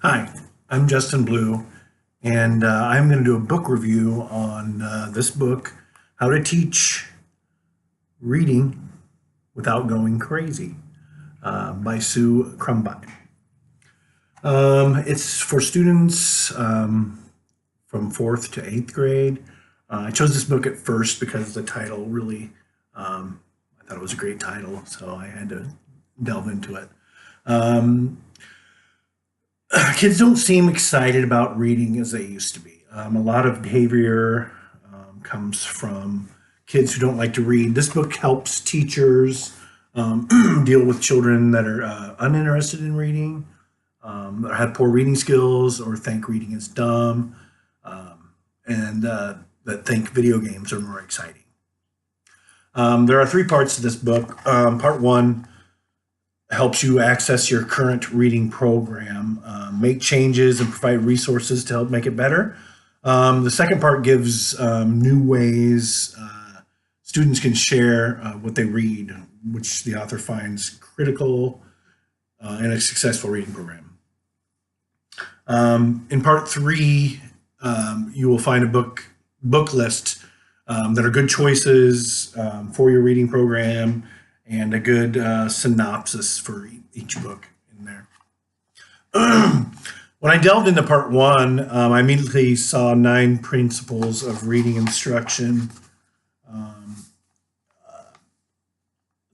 Hi, I'm Justin Blue, and I'm going to do a book review on this book, How to Teach Reading Without Going Crazy, by Sue Krumbein. It's for students from 4th to 8th grade. I chose this book at first because the title really, I thought it was a great title, so I had to delve into it. Kids don't seem excited about reading as they used to be. A lot of behavior comes from kids who don't like to read. This book helps teachers deal with children that are uninterested in reading, that have poor reading skills, or think reading is dumb, and that think video games are more exciting. There are 3 parts to this book. Part 1 helps you access your current reading program, make changes, and provide resources to help make it better. The second part gives new ways students can share what they read, which the author finds critical in a successful reading program. In part 3, you will find a book list that are good choices for your reading program, and a good synopsis for each book in there. When I delved into part 1, I immediately saw 9 principles of reading instruction.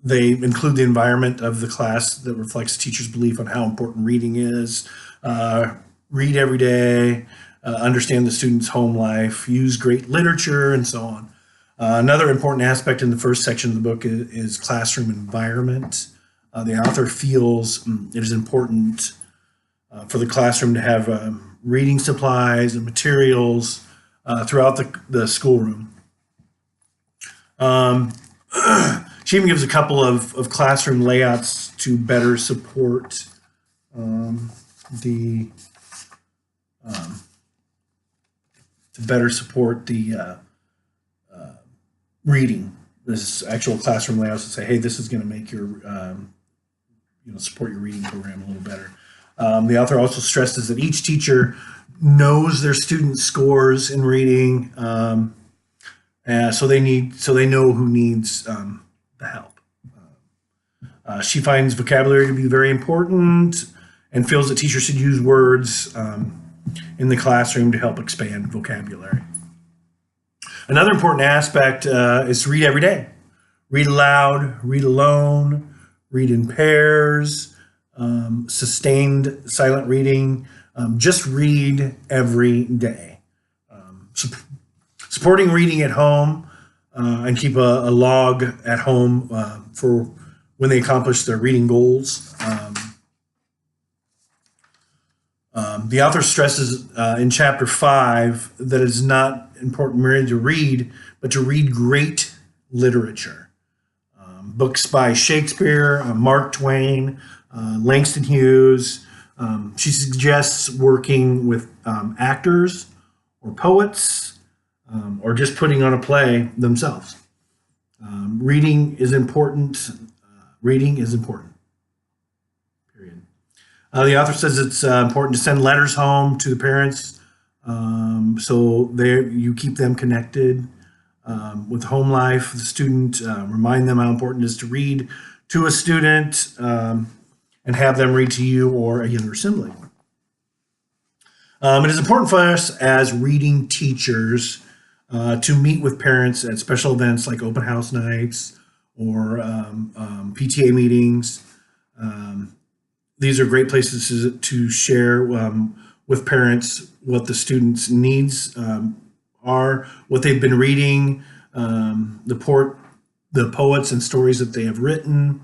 They include the environment of the class that reflects the teacher's belief on how important reading is, read every day, understand the student's home life, use great literature, and so on. Another important aspect in the first section of the book is classroom environment. The author feels it is important for the classroom to have reading supplies and materials throughout the schoolroom. She even gives a couple of classroom layouts to better support the reading. This actual classroom layouts to say, hey, this is going to make your support your reading program a little better. The author also stresses that each teacher knows their students' scores in reading, so they know who needs the help. She finds vocabulary to be very important and feels that teachers should use words in the classroom to help expand vocabulary. Another important aspect is to read every day. Read aloud, read alone, read in pairs, sustained silent reading. Just read every day. Supporting reading at home and keep a log at home for when they accomplish their reading goals. The author stresses in chapter 5 that it's not important merely to read, but to read great literature. Books by Shakespeare, Mark Twain, Langston Hughes. She suggests working with actors or poets, or just putting on a play themselves. Reading is important. Reading is important. Period. The author says it's important to send letters home to the parents, so you keep them connected with home life. The student, remind them how important it is to read to a student, and have them read to you or a younger sibling. It is important for us as reading teachers to meet with parents at special events like open house nights or PTA meetings. These are great places to share with parents what the students' needs are, what they've been reading, the poets and stories that they have written,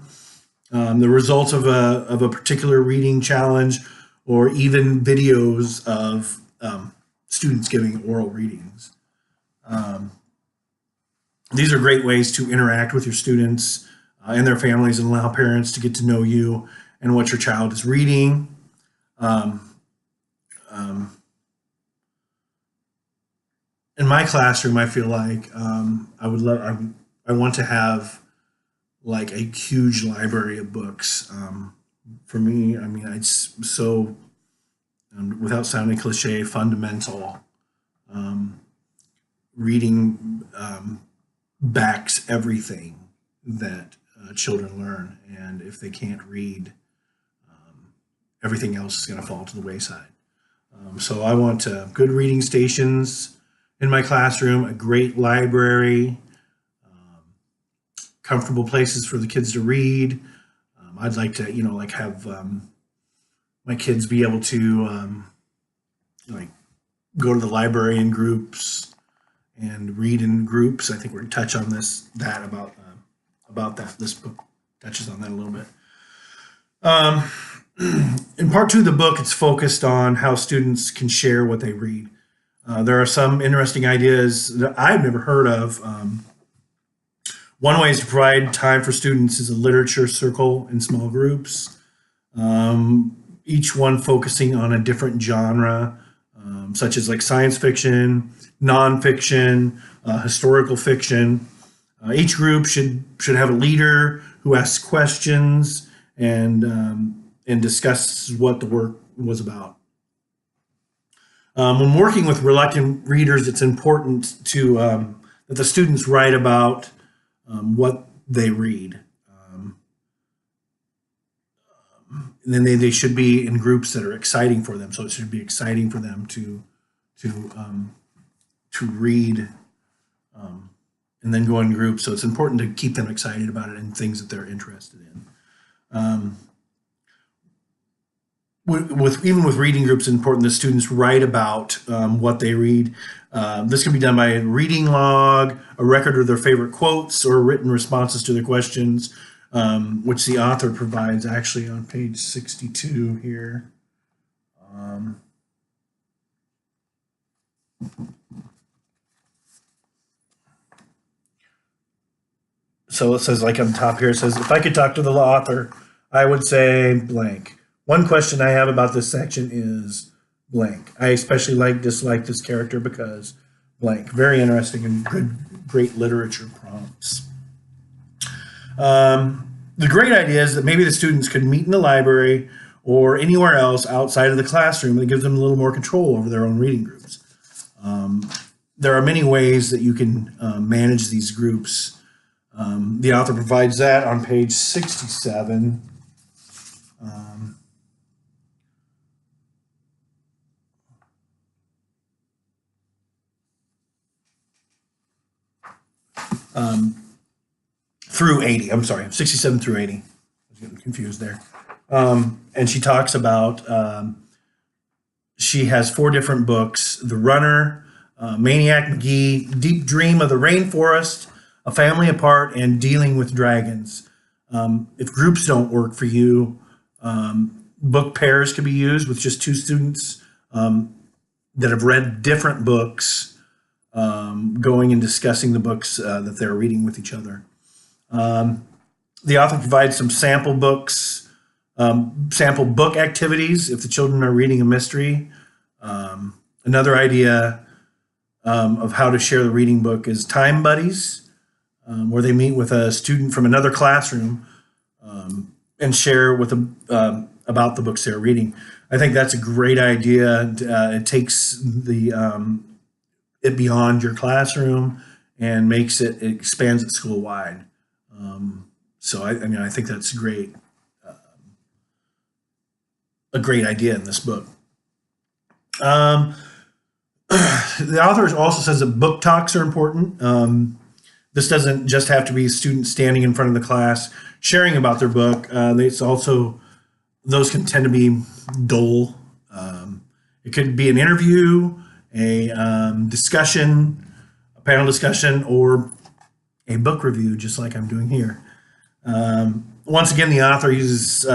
the results of a particular reading challenge, or even videos of students giving oral readings. These are great ways to interact with your students and their families and allow parents to get to know you and what your child is reading. In my classroom, I feel like I want to have like a huge library of books. For me, I mean, it's so without sounding cliche, fundamental. Reading backs everything that children learn, and if they can't read, everything else is going to fall to the wayside. So I want good reading stations in my classroom, a great library, comfortable places for the kids to read. I'd like to, like have my kids be able to like go to the library in groups and read in groups. I think we're going to touch on about that. This book touches on that a little bit. In part 2 of the book, it's focused on how students can share what they read. There are some interesting ideas that I've never heard of. One way is to provide time for students is a literature circle in small groups, each one focusing on a different genre, such as like science fiction, nonfiction, historical fiction. Each group should have a leader who asks questions and discusses what the work was about. When working with reluctant readers, it's important to that the students write about what they read. And then they should be in groups that are exciting for them. So it should be exciting for them to read and then go in groups. So it's important to keep them excited about it and things that they're interested in. Even with reading groups, it's important that students write about what they read. This can be done by a reading log, a record of their favorite quotes, or written responses to their questions, which the author provides actually on page 62 here. So it says, like on top here, it says, if I could talk to the author, I would say blank. One question I have about this section is blank. I especially dislike this character because blank. Very interesting and great literature prompts. The great idea is that maybe the students could meet in the library or anywhere else outside of the classroom, and it gives them a little more control over their own reading groups. There are many ways that you can manage these groups. The author provides that on page 67. Through 80, I'm sorry, 67 through 80. I was getting confused there. And she talks about, she has 4 different books: The Runner, Maniac McGee, Deep Dream of the Rainforest, A Family Apart, and Dealing with Dragons. If groups don't work for you, book pairs can be used with just 2 students that have read different books, going and discussing the books that they're reading with each other. The author provides some sample books, sample book activities if the children are reading a mystery. Another idea of how to share the reading book is time buddies, where they meet with a student from another classroom and share with them about the books they're reading. I think that's a great idea. It takes it beyond your classroom and it expands it school wide. So I think that's great. A great idea in this book. The author also says that book talks are important. This doesn't just have to be students standing in front of the class sharing about their book. It's also, those can tend to be dull. It could be an interview, a discussion, a panel discussion, or a book review, just like I'm doing here. Once again, the author uses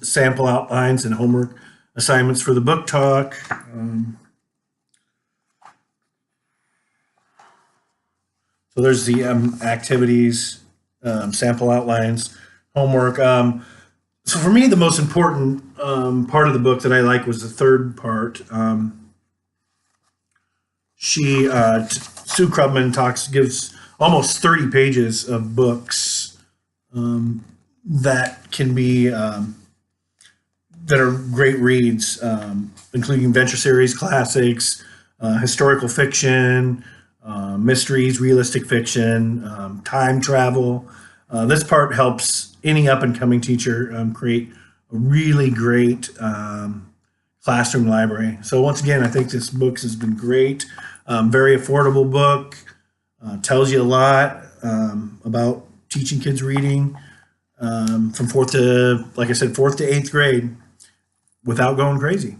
sample outlines and homework assignments for the book talk. So there's the activities, sample outlines, homework. So for me, the most important part of the book that I like was the third part. Sue Krumbein gives almost 30 pages of books that can be that are great reads, including adventure series, classics, historical fiction, mysteries, realistic fiction, time travel. This part helps any up and coming teacher create a really great classroom library. So once again, I think this book has been great. Very affordable book. Tells you a lot about teaching kids reading from fourth to, like I said, fourth to eighth grade without going crazy.